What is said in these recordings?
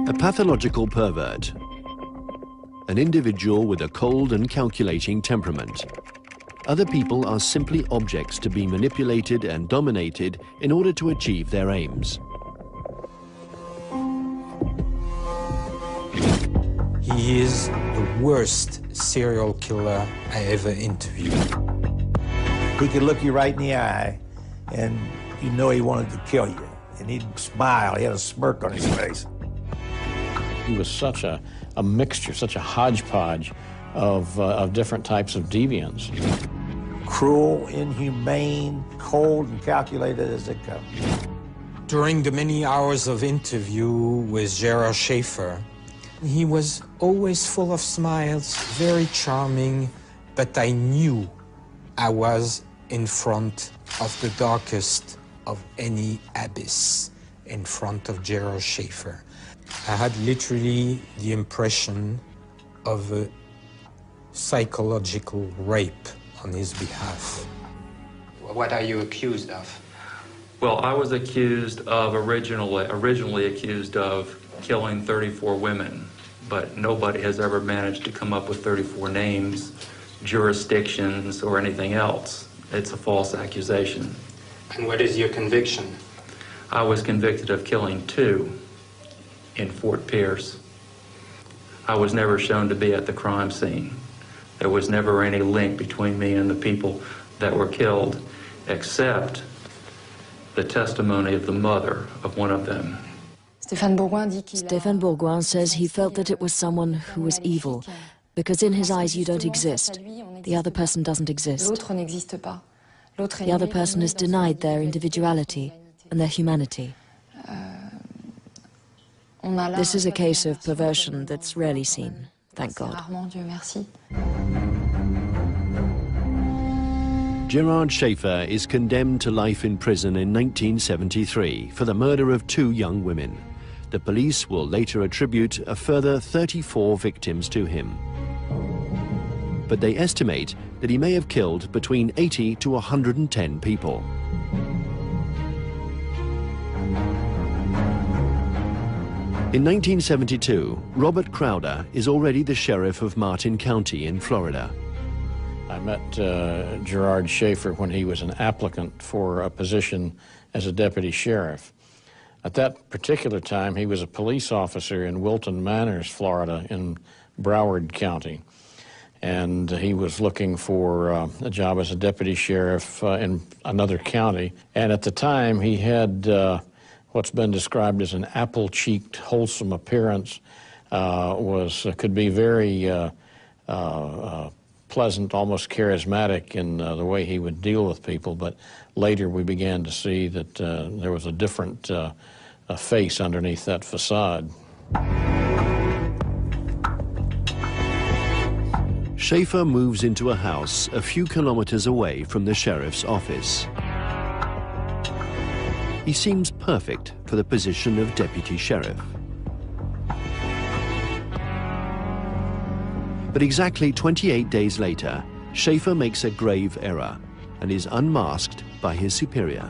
A pathological pervert. An individual with a cold and calculating temperament. Other people are simply objects to be manipulated and dominated in order to achieve their aims. He is the worst serial killer I ever interviewed. He could look you right in the eye, and you know he wanted to kill you. And he'd smile, he had a smirk on his face. He was such a mixture, such a hodgepodge of different types of deviants. Cruel, inhumane, cold, and calculated as they come. During the many hours of interview with Gerard Schaefer, he was always full of smiles, very charming, but I knew I was in front of the darkest of any abyss, in front of Gerard Schaefer. I had literally the impression of a psychological rape on his behalf. What are you accused of? Well, I was accused of, originally accused of killing 34 women, but nobody has ever managed to come up with 34 names, jurisdictions, or anything else. It's a false accusation. And what is your conviction? I was convicted of killing 2 in Fort Pierce. I was never shown to be at the crime scene. There was never any link between me and the people that were killed, except the testimony of the mother of one of them. Stéphane Bourgoin says he felt that it was someone who was evil, because in his eyes you don't exist. The other person doesn't exist. The other person is denied their individuality and their humanity. This is a case of perversion that's rarely seen, thank God. Gerard Schaefer is condemned to life in prison in 1973 for the murder of 2 young women. The police will later attribute a further 34 victims to him. But they estimate that he may have killed between 80 to 110 people. In 1972, Robert Crowder is already the sheriff of Martin County in Florida. I met Gerard Schaefer when he was an applicant for a position as a deputy sheriff. At that particular time, he was a police officer in Wilton Manors, Florida, in Broward County. And he was looking for a job as a deputy sheriff in another county. And at the time, he had what's been described as an apple-cheeked, wholesome appearance, could be very pleasant, almost charismatic in the way he would deal with people. But later we began to see that there was a different face underneath that facade. Schaefer moves into a house a few kilometers away from the sheriff's office. He seems perfect for the position of deputy sheriff. But exactly 28 days later, Schaefer makes a grave error and is unmasked by his superior.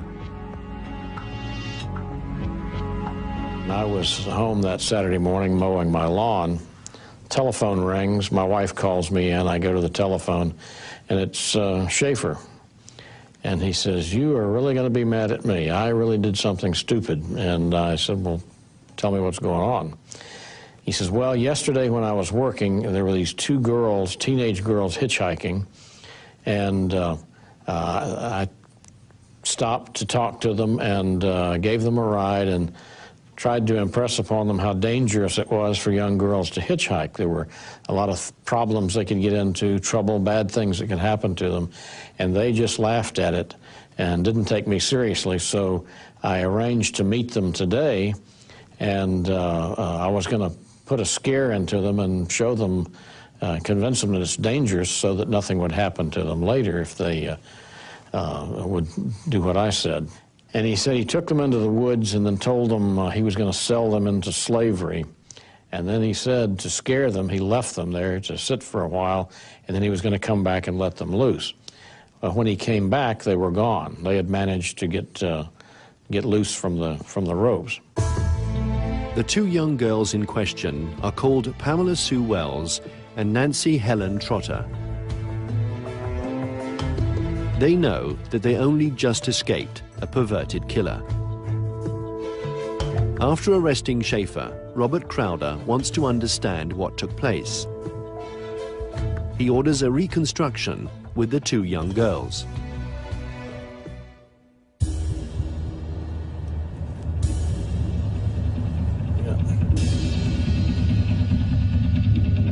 I was home that Saturday morning mowing my lawn. Telephone rings, my wife calls me in, I go to the telephone, and it's Schaefer. And he says, "You are really going to be mad at me. I really did something stupid." And I said, "Well, tell me what's going on." He says, "Well, yesterday when I was working, there were these 2 girls, teenage girls, hitchhiking, and I stopped to talk to them and gave them a ride and tried to impress upon them how dangerous it was for young girls to hitchhike. There were a lot of problems they could get into, trouble, bad things that could happen to them, and they just laughed at it and didn't take me seriously. So I arranged to meet them today, and I was going to put a scare into them and show them, convince them that it's dangerous so that nothing would happen to them later if they would do what I said." And he said he took them into the woods and then told them he was going to sell them into slavery. And then he said to scare them, he left them there to sit for a while, and then he was going to come back and let them loose. When he came back, they were gone. They had managed to get loose from the ropes. The two young girls in question are called Pamela Sue Wells and Nancy Helen Trotter. They know that they only just escaped a perverted killer. After arresting Schaefer, Robert Crowder wants to understand what took place. He orders a reconstruction with the two young girls.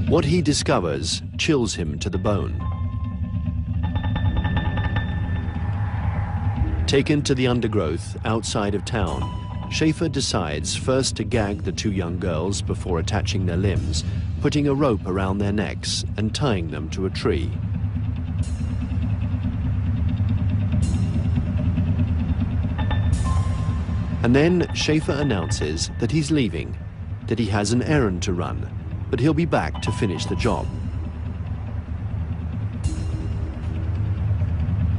What he discovers chills him to the bone. Taken to the undergrowth outside of town, Schaefer decides first to gag the two young girls before attaching their limbs, putting a rope around their necks and tying them to a tree. And then Schaefer announces that he's leaving, that he has an errand to run, but he'll be back to finish the job.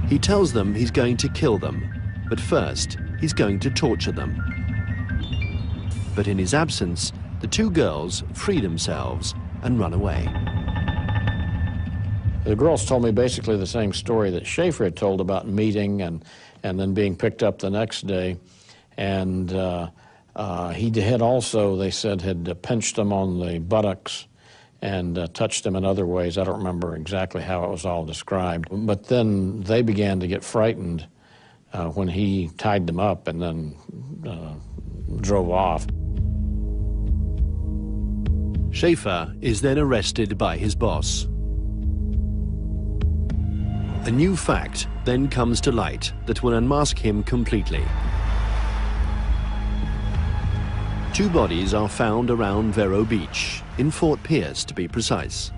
He tells them he's going to kill them, but first he's going to torture them. But in his absence, the two girls free themselves and run away. The girls told me basically the same story that Schaefer had told about meeting and then being picked up the next day. And he had also, they said, had pinched them on the buttocks and touched them in other ways. I don't remember exactly how it was all described. But then they began to get frightened when he tied them up and then drove off. Schaefer is then arrested by his boss. A new fact then comes to light that will unmask him completely. Two bodies are found around Vero Beach, in Fort Pierce to be precise.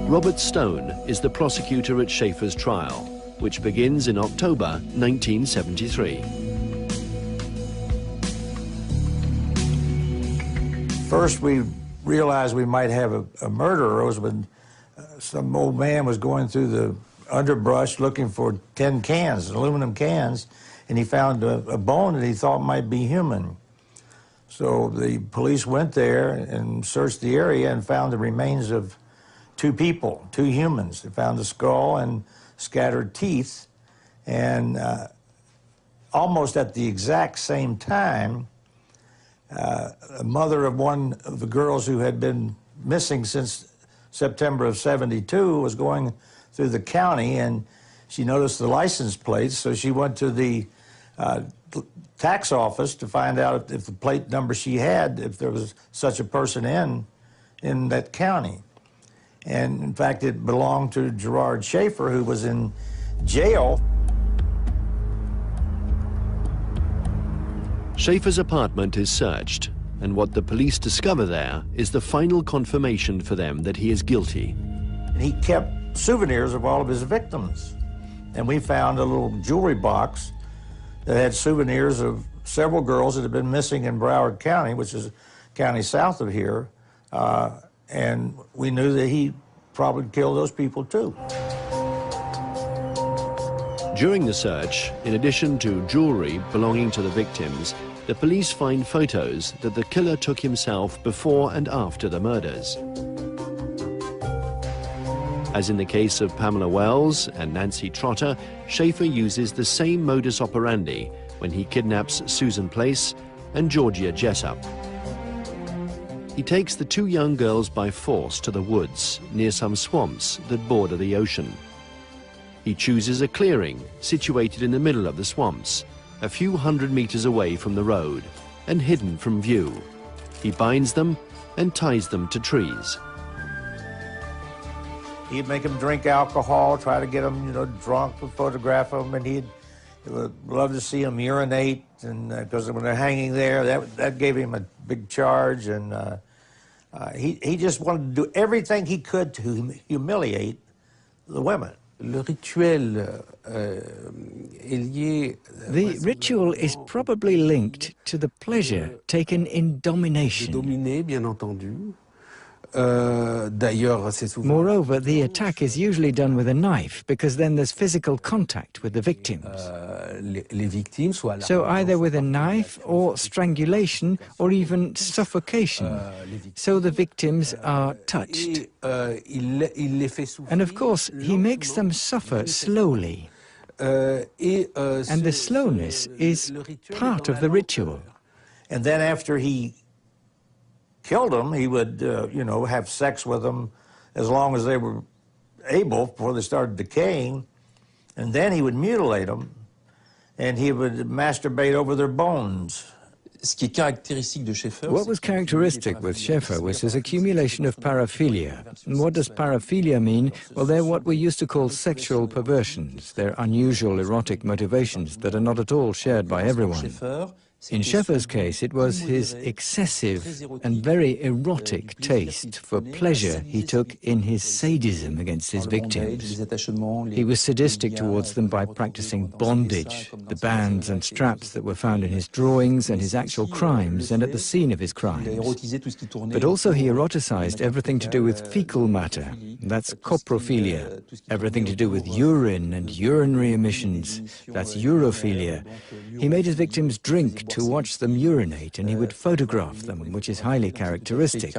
Robert Stone is the prosecutor at Schaefer's trial, which begins in October 1973. First, we realized we might have a murderer. It was when some old man was going through the underbrush looking for 10 cans, aluminum cans, and he found a bone that he thought might be human. So the police went there and searched the area and found the remains of two people, two humans. They found the skull and scattered teeth. And almost at the exact same time, a mother of one of the girls who had been missing since September of '72 was going through the county, and she noticed the license plates, so she went to the tax office to find out if the plate number she had, if there was such a person in that county. And in fact, it belonged to Gerard Schaefer, who was in jail. Schaefer's apartment is searched, and what the police discover there is the final confirmation for them that he is guilty. And he kept souvenirs of all of his victims. And we found a little jewelry box that had souvenirs of several girls that had been missing in Broward County, which is a county south of here. And we knew that he probably killed those people too. During the search, in addition to jewelry belonging to the victims, the police find photos that the killer took himself before and after the murders. As in the case of Pamela Wells and Nancy Trotter, Schaefer uses the same modus operandi when he kidnaps Susan Place and Georgia Jessup. He takes the two young girls by force to the woods near some swamps that border the ocean. He chooses a clearing situated in the middle of the swamps, a few hundred meters away from the road and hidden from view. He binds them and ties them to trees. He'd make them drink alcohol, try to get them, drunk, photograph them, and he'd love to see them urinate, and because when they're hanging there, that gave him a big charge, and he just wanted to do everything he could to humiliate the women. The ritual is probably linked to the pleasure taken in domination. Moreover, the attack is usually done with a knife because then there's physical contact with the victims. So either with a knife or strangulation or even suffocation. So the victims are touched. And of course, he makes them suffer slowly. And the slowness is part of the ritual. And then after he killed them, he would, you know, have sex with them as long as they were able before they started decaying. And then he would mutilate them, and he would masturbate over their bones. What was characteristic with Schaefer was his accumulation of paraphilia. And what does paraphilia mean? Well, they're what we used to call sexual perversions. They're unusual erotic motivations that are not at all shared by everyone. In Schaefer's case, it was his excessive and very erotic taste for pleasure he took in his sadism against his victims. He was sadistic towards them by practicing bondage, the bands and straps that were found in his drawings and his actual crimes and at the scene of his crimes. But also he eroticized everything to do with fecal matter, that's coprophilia, everything to do with urine and urinary emissions, that's urophilia. He made his victims drink to watch them urinate, and he would photograph them, which is highly characteristic.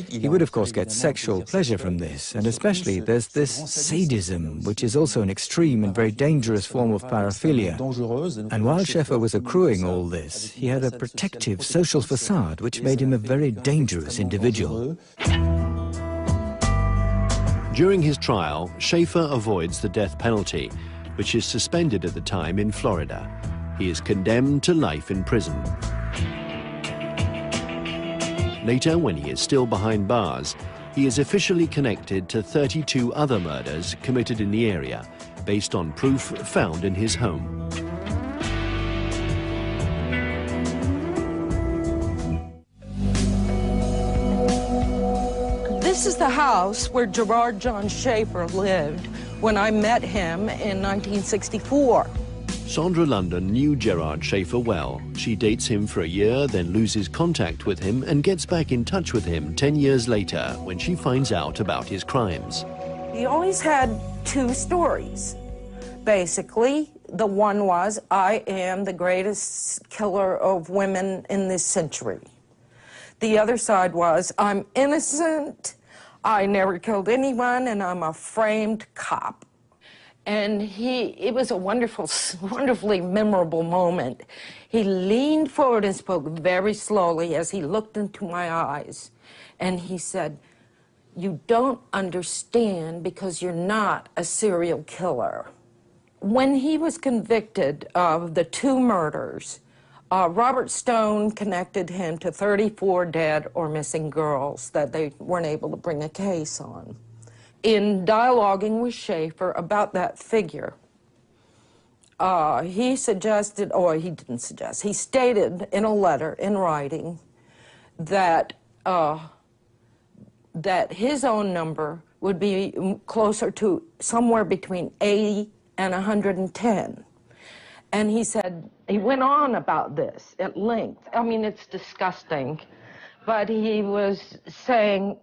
He would, of course, get sexual pleasure from this, and especially there's this sadism, which is also an extreme and very dangerous form of paraphilia. And while Schaefer was accruing all this, he had a protective social facade, which made him a very dangerous individual. During his trial, Schaefer avoids the death penalty, which is suspended at the time in Florida. He is condemned to life in prison. Later, when he is still behind bars, he is officially connected to 32 other murders committed in the area, based on proof found in his home. This is the house where Gerard John Schaefer lived when I met him in 1964. Sandra London knew Gerard Schaefer well. She dates him for a year, then loses contact with him and gets back in touch with him 10 years later when she finds out about his crimes. He always had two stories. Basically, the one was, I am the greatest killer of women in this century. The other side was, I'm innocent, I never killed anyone, and I'm a framed cop. And it was a wonderfully memorable moment. He leaned forward and spoke very slowly as he looked into my eyes. And he said, you don't understand because you're not a serial killer. When he was convicted of the two murders, Robert Stone connected him to 34 dead or missing girls that they weren't able to bring a case on. In dialoguing with Schaefer about that figure, he suggested, or he didn't suggest, he stated in a letter in writing that, that his own number would be closer to somewhere between 80 and 110. And he said, he went on about this at length. I mean, it's disgusting, but he was saying,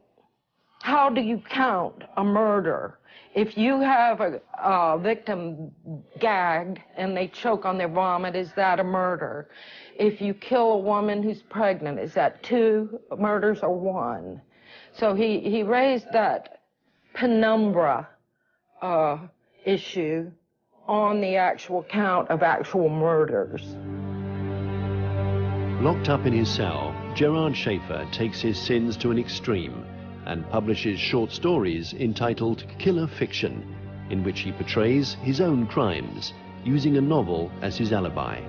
how do you count a murder? If you have a victim gagged and they choke on their vomit, is that a murder? If you kill a woman who's pregnant, is that 2 murders or 1? So he raised that penumbra issue on the actual count of actual murders. Locked up in his cell, Gerard Schaefer takes his sins to an extreme and publishes short stories entitled Killer Fiction, in which he portrays his own crimes, using a novel as his alibi.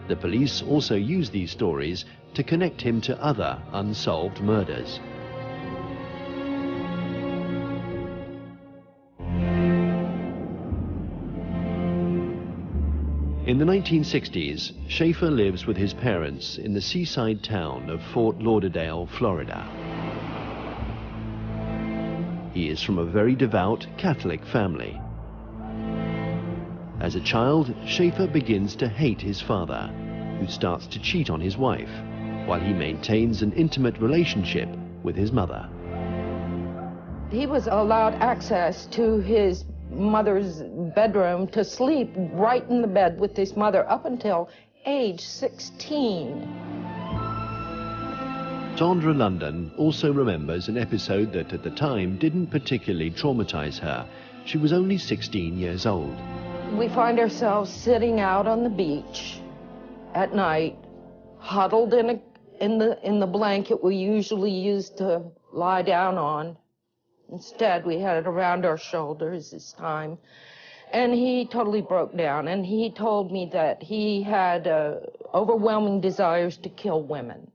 The police also use these stories to connect him to other unsolved murders. In the 1960s, Schaefer lives with his parents in the seaside town of Fort Lauderdale, Florida. He is from a very devout Catholic family. As a child, Schaefer begins to hate his father, who starts to cheat on his wife, while he maintains an intimate relationship with his mother. He was allowed access to his mother's bedroom to sleep right in the bed with his mother up until age 16. Sandra London also remembers an episode that at the time didn't particularly traumatize her. She was only 16 years old. We find ourselves sitting out on the beach at night, huddled in the blanket we usually used to lie down on. Instead, we had it around our shoulders this time. And he totally broke down, and he told me that he had overwhelming desires to kill women.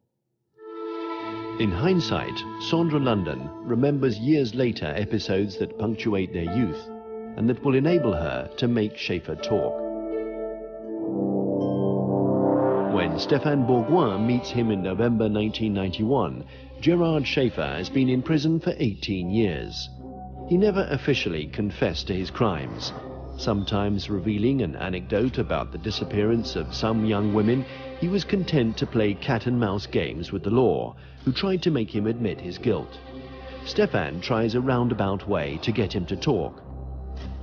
In hindsight, Sandra London remembers years later episodes that punctuate their youth and that will enable her to make Schaefer talk. When Stéphane Bourgoin meets him in November 1991, Gerard Schaefer has been in prison for 18 years. He never officially confessed to his crimes, sometimes revealing an anecdote about the disappearance of some young women. He was content to play cat-and-mouse games with the law, who tried to make him admit his guilt. Stéphane tries a roundabout way to get him to talk.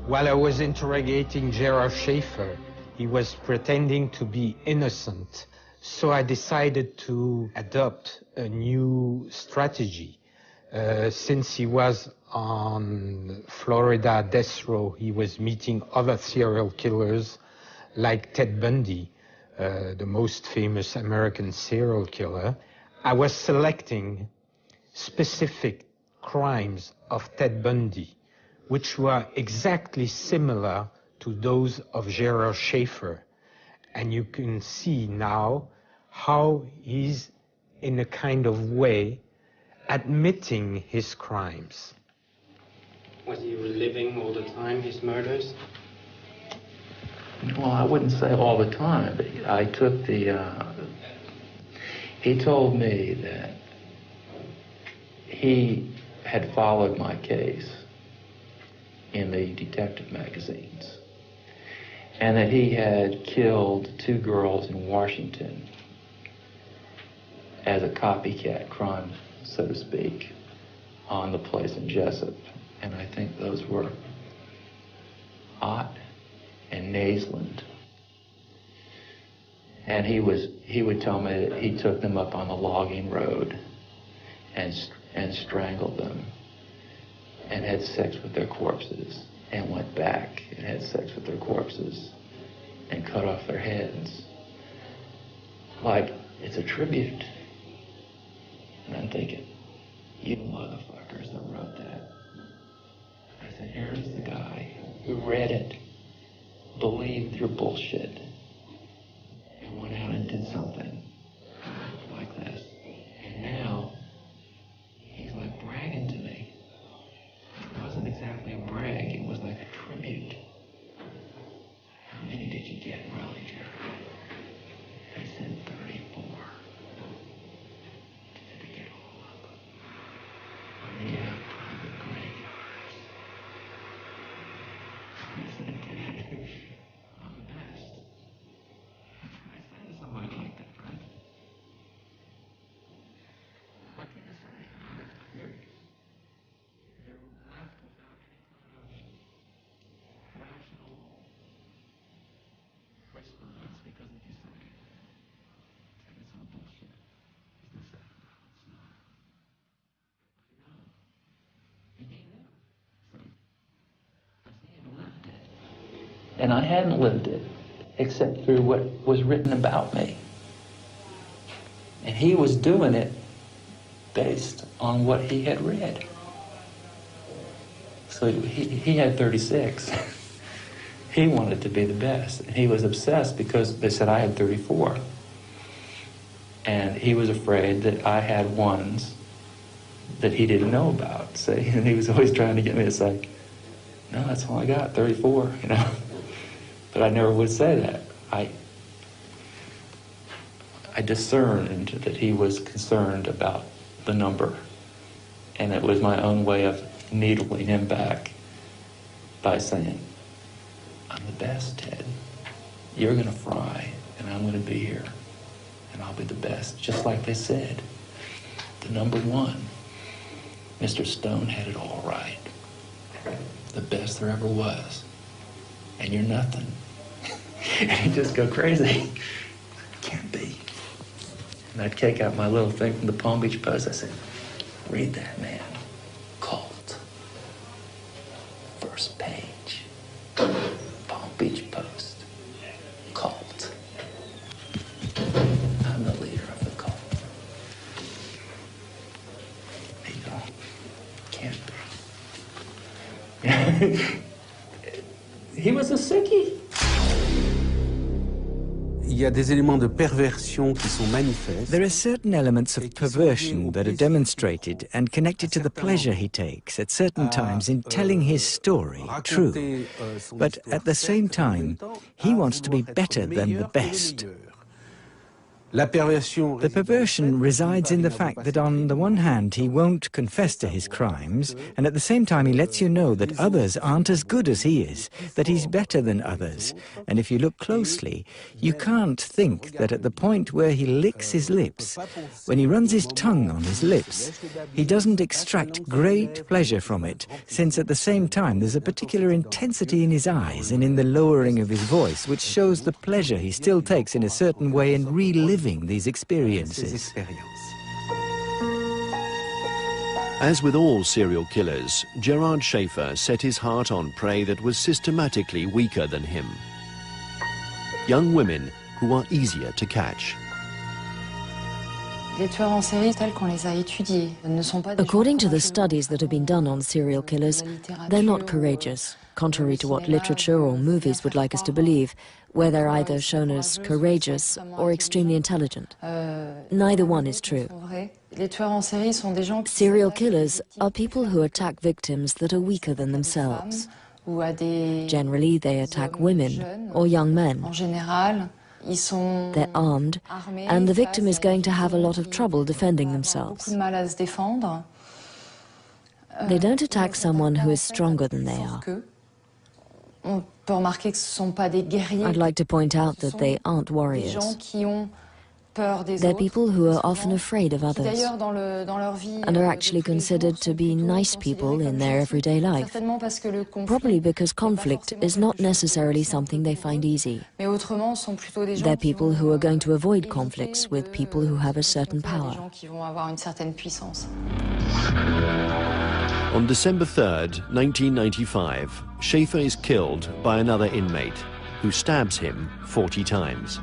While I was interrogating Gerard Schaefer, he was pretending to be innocent. So I decided to adopt a new strategy. Since he was on Florida death row, he was meeting other serial killers like Ted Bundy, the most famous American serial killer. I was selecting specific crimes of Ted Bundy, which were exactly similar to those of Gerard Schaefer. And you can see now how he's, in a kind of way, admitting his crimes. Was he reliving all the time his murders? Well, I wouldn't say all the time, but I took the... he told me that he had followed my case in the detective magazines, and that he had killed 2 girls in Washington as a copycat crime, so to speak, on the place in Jessup. And I think those were Ott and Naisland. And he would tell me that he took them up on the logging road and strangled them and had sex with their corpses, and went back and had sex with their corpses and cut off their heads. Like, it's a tribute. And I'm thinking, you motherfuckers that wrote that. I said, here's the guy who read it, believed your bullshit, and went out and did something like this. And now, he's like bragging to me. It wasn't exactly a brag, it was like a tribute. How many did you get, really, Jerry? I said 34. Did you get all of them? Yeah, private graveyards. I said, Dad, I'm the best. I said somebody like that, right? What can you say? You're left without any kind of rational response because of you saying it. It's all bullshit. It's not. It's not. No. And he knew. But he had lived it. And I hadn't lived it, except through what was written about me. And he was doing it based on what he had read. So he had 36. He wanted to be the best. And he was obsessed because they said I had 34. And he was afraid that I had ones that he didn't know about. See? And he was always trying to get me to say, no, that's all I got, 34, you know. But I never would say that. I discerned that he was concerned about the number. And it was my own way of needling him back by saying, I'm the best, Ted. You're gonna fry, and I'm gonna be here. And I'll be the best, just like they said. The number 1. Mr. Stone had it all right. The best there ever was. And you're nothing. And he'd just go crazy. Can't be. And I'd take out my little thing from the Palm Beach Post. I said, read that, man. Cult. First page. Palm Beach Post. Cult. I'm the leader of the cult. He don't. Can't be. He was a sickie. Il y a des éléments de perversion qui sont manifestes. There are certain elements of perversion that are demonstrated and connected to the pleasure he takes at certain times in telling his story true. But at the same time, he wants to be better than the best. The perversion resides in the fact that on the one hand he won't confess to his crimes, and at the same time he lets you know that others aren't as good as he is, that he's better than others. And if you look closely, you can't think that at the point where he licks his lips, when he runs his tongue on his lips, he doesn't extract great pleasure from it, since at the same time there's a particular intensity in his eyes and in the lowering of his voice, which shows the pleasure he still takes in a certain way in reliving these experiences. As with all serial killers, Gerard Schaefer set his heart on prey that was systematically weaker than him. Young women who are easier to catch. According to the studies that have been done on serial killers, they're not courageous, contrary to what literature or movies would like us to believe, where they're either shown as courageous or extremely intelligent. Neither one is true. Serial killers are people who attack victims that are weaker than themselves. Generally, they attack women or young men. They're armed, and the victim is going to have a lot of trouble defending themselves. They don't attack someone who is stronger than they are. I'd like to point out that they aren't warriors. They're people who are often afraid of others and are actually considered to be nice people in their everyday life, probably because conflict is not necessarily something they find easy. They're people who are going to avoid conflicts with people who have a certain power. On December 3rd, 1995, Schaefer is killed by another inmate who stabs him 40 times.